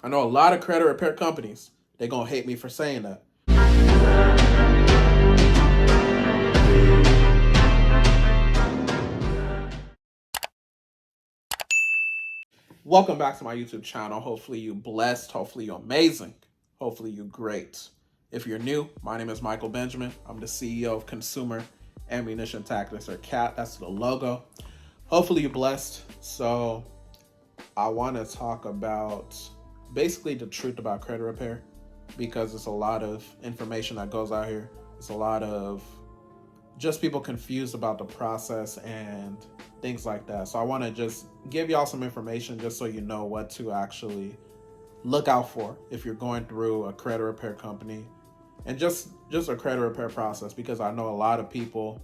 I know a lot of credit repair companies, they're going to hate me for saying that. Welcome back to my YouTube channel. Hopefully you blessed. Hopefully you're amazing. Hopefully you great. If you're new, my name is Michael Benjamin. I'm the CEO of Consumer Ammunition Tactics, or CAT. That's the logo. Hopefully you're blessed. So I want to talk about basically the truth about credit repair, because it's a lot of information that goes out here. It's a lot of just people confused about the process and things like that. So I want to just give y'all some information just so you know what to actually look out for if you're going through a credit repair company and just a credit repair process, because I know a lot of people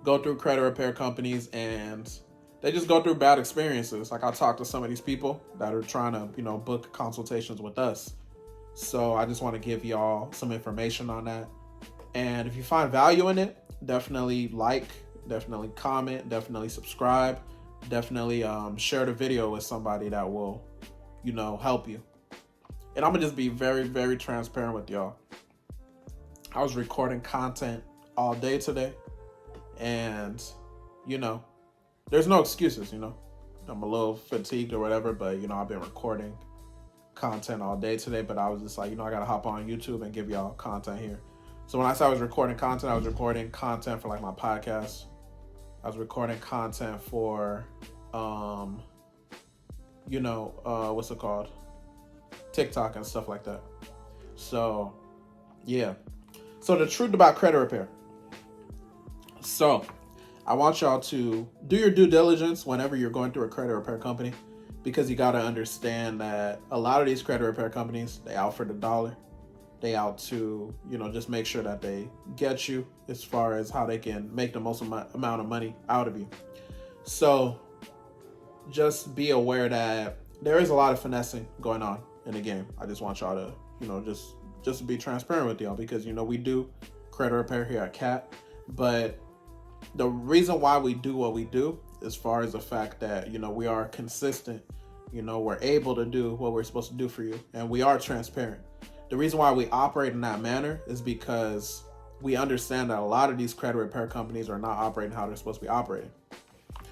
go through credit repair companies and they just go through bad experiences. Like, I talked to some of these people that are trying to, book consultations with us. So I just want to give y'all some information on that. And if you find value in it, definitely like, definitely comment, definitely subscribe, definitely share the video with somebody that will, help you. And I'm gonna just be very, very transparent with y'all. I was recording content all day today, and there's no excuses. I'm a little fatigued or whatever, but I've been recording content all day today. But I was just like, I gotta hop on YouTube and give y'all content here. So when I said I was recording content, I was recording content for like my podcast. I was recording content for, what's it called? TikTok and stuff like that. So, yeah. So the truth about credit repair. So I want y'all to do your due diligence whenever you're going through a credit repair company, because you got to understand that a lot of these credit repair companies, they out for the dollar. They out to, just make sure that they get you as far as how they can make the most amount of money out of you. So just be aware that there is a lot of finessing going on in the game. I just want y'all to, just be transparent with y'all, because, we do credit repair here at CAT. But the reason why we do what we do, as far as the fact that, we are consistent, we're able to do what we're supposed to do for you, and we are transparent. The reason why we operate in that manner is because we understand that a lot of these credit repair companies are not operating how they're supposed to be operating.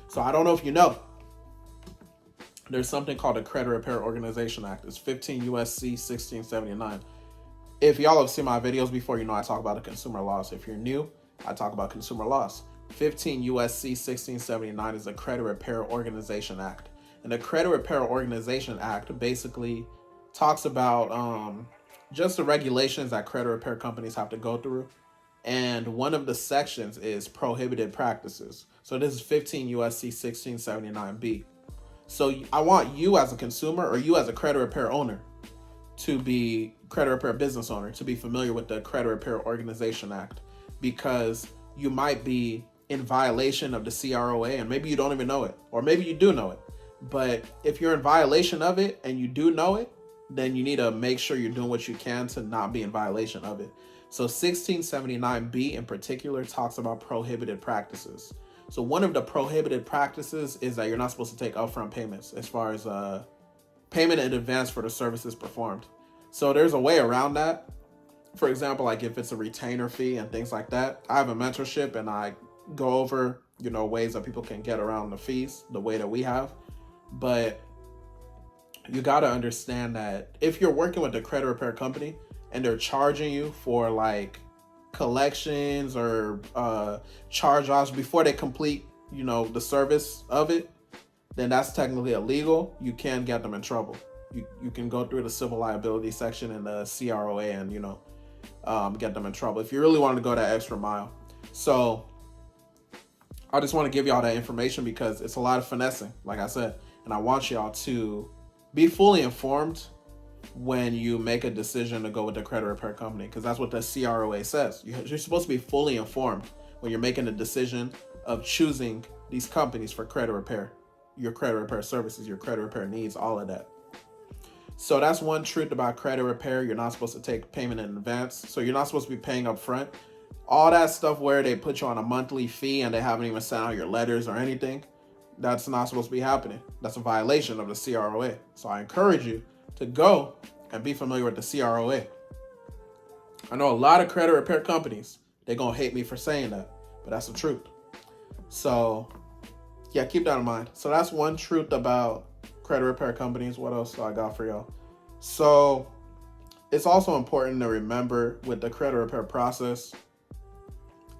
So I don't know if you know, there's something called the Credit Repair Organization Act. It's 15 USC 1679. If y'all have seen my videos before, I talk about the consumer laws. If you're new, I talk about consumer laws. 15 USC 1679 is the Credit Repair Organization Act. And the Credit Repair Organization Act basically talks about just the regulations that credit repair companies have to go through. And one of the sections is prohibited practices. So this is 15 USC 1679B. So I want you as a consumer, or you as a credit repair owner, to be credit repair business owner, to be familiar with the Credit Repair Organization Act, because you might be in violation of the CROA and maybe you don't even know it, or maybe you do know it. But if you're in violation of it and you do know it, then you need to make sure you're doing what you can to not be in violation of it. So 1679B in particular talks about prohibited practices. So one of the prohibited practices is that you're not supposed to take upfront payments, as far as payment in advance for the services performed. So there's a way around that. For example, like if it's a retainer fee and things like that, I have a mentorship and I go over, ways that people can get around the fees the way that we have. But you got to understand that if you're working with a credit repair company and they're charging you for like collections or charge-offs before they complete, the service of it, then that's technically illegal. You can get them in trouble. You can go through the civil liability section in the CROA and, get them in trouble if you really want to go that extra mile. So I just want to give y'all that information because it's a lot of finessing, like I said, and I want y'all to be fully informed when you make a decision to go with the credit repair company, because that's what the CROA says. You're supposed to be fully informed when you're making a decision of choosing these companies for credit repair, your credit repair services, your credit repair needs, all of that. So that's one truth about credit repair. You're not supposed to take payment in advance. So you're not supposed to be paying up front. All that stuff where they put you on a monthly fee and they haven't even sent out your letters or anything, that's not supposed to be happening. That's a violation of the CROA. So I encourage you to go and be familiar with the CROA. I know a lot of credit repair companies, they're going to hate me for saying that, but that's the truth. So, yeah, keep that in mind. So that's one truth about credit repair companies. What else do I got for y'all? So it's also important to remember with the credit repair process,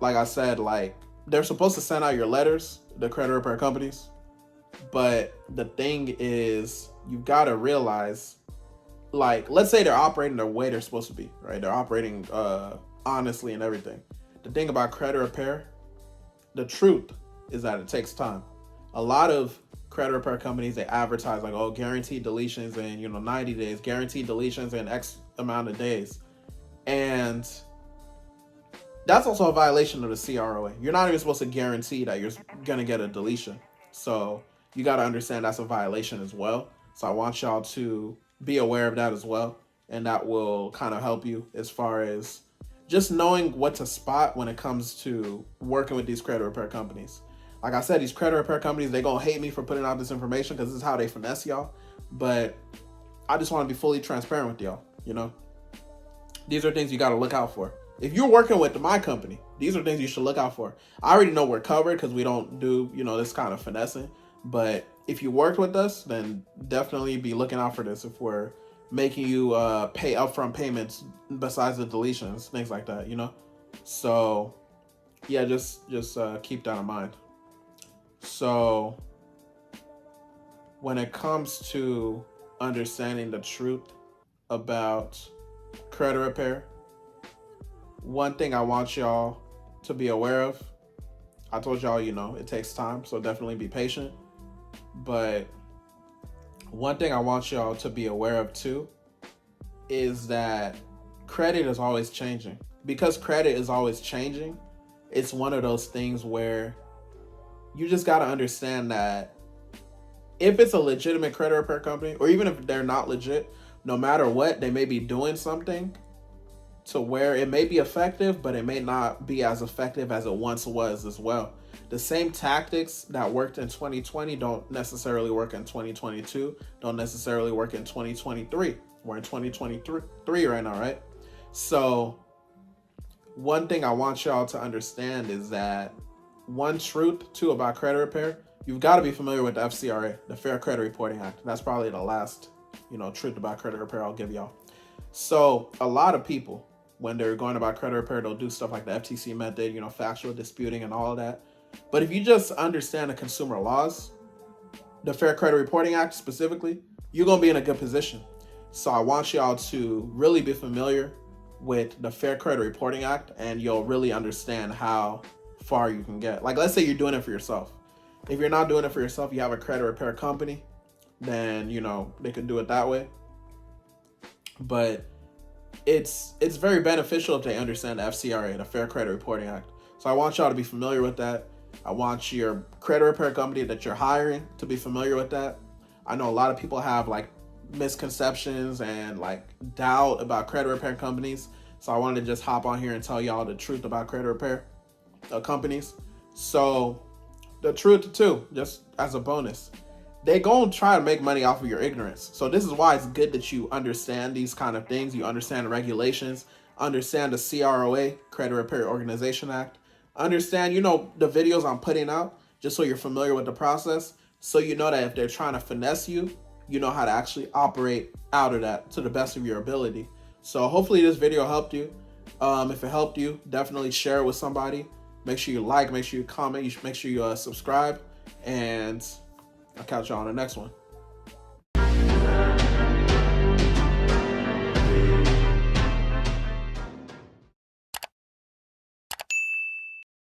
like I said, like they're supposed to send out your letters, the credit repair companies. But the thing is, you've got to realize, like, let's say they're operating the way they're supposed to be, right? They're operating honestly and everything. The thing about credit repair, the truth is that it takes time. A lot of credit repair companies, they advertise like, oh, guaranteed deletions in 90 days, guaranteed deletions in X amount of days. And that's also a violation of the CROA. You're not even supposed to guarantee that you're going to get a deletion. So you got to understand that's a violation as well. So I want y'all to be aware of that as well. And that will kind of help you as far as just knowing what to spot when it comes to working with these credit repair companies. Like I said, these credit repair companies, they're going to hate me for putting out this information because this is how they finesse y'all. But I just want to be fully transparent with y'all, These are things you got to look out for. If you're working with my company, these are things you should look out for. I already know we're covered because we don't do, this kind of finessing. But if you worked with us, then definitely be looking out for this if we're making you pay upfront payments besides the deletions, things like that, So, yeah, just keep that in mind. So, when it comes to understanding the truth about credit repair, one thing I want y'all to be aware of, I told y'all, it takes time, so definitely be patient. But one thing I want y'all to be aware of too is that credit is always changing. Because credit is always changing, it's one of those things where you just got to understand that if it's a legitimate credit repair company, or even if they're not legit, no matter what, they may be doing something to where it may be effective, but it may not be as effective as it once was as well. The same tactics that worked in 2020 don't necessarily work in 2022, don't necessarily work in 2023. We're in 2023 right now, right? So one thing I want y'all to understand is that one truth too about credit repair, you've got to be familiar with the FCRA, the Fair Credit Reporting Act. That's probably the last, truth about credit repair I'll give y'all. So a lot of people, when they're going about credit repair, they'll do stuff like the FTC method, factual disputing and all of that. But if you just understand the consumer laws, the Fair Credit Reporting Act specifically, you're going to be in a good position. So I want y'all to really be familiar with the Fair Credit Reporting Act, and you'll really understand how far you can get. Like, let's say you're doing it for yourself. If you're not doing it for yourself, you have a credit repair company, then, they can do it that way. But it's very beneficial if they understand the FCRA, the Fair Credit Reporting Act. So I want y'all to be familiar with that. I want your credit repair company that you're hiring to be familiar with that. I know a lot of people have like misconceptions and like doubt about credit repair companies. So I wanted to just hop on here and tell y'all the truth about credit repair companies. So the truth too, just as a bonus, they gonna try to make money off of your ignorance. So this is why it's good that you understand these kind of things. You understand the regulations, understand the CROA, Credit Repair Organization Act, understand, the videos I'm putting out, just so you're familiar with the process. So you know that if they're trying to finesse you, you know how to actually operate out of that to the best of your ability. So hopefully this video helped you. If it helped you, definitely share it with somebody. Make sure you like, make sure you comment, make sure you subscribe, and I'll catch you on the next one.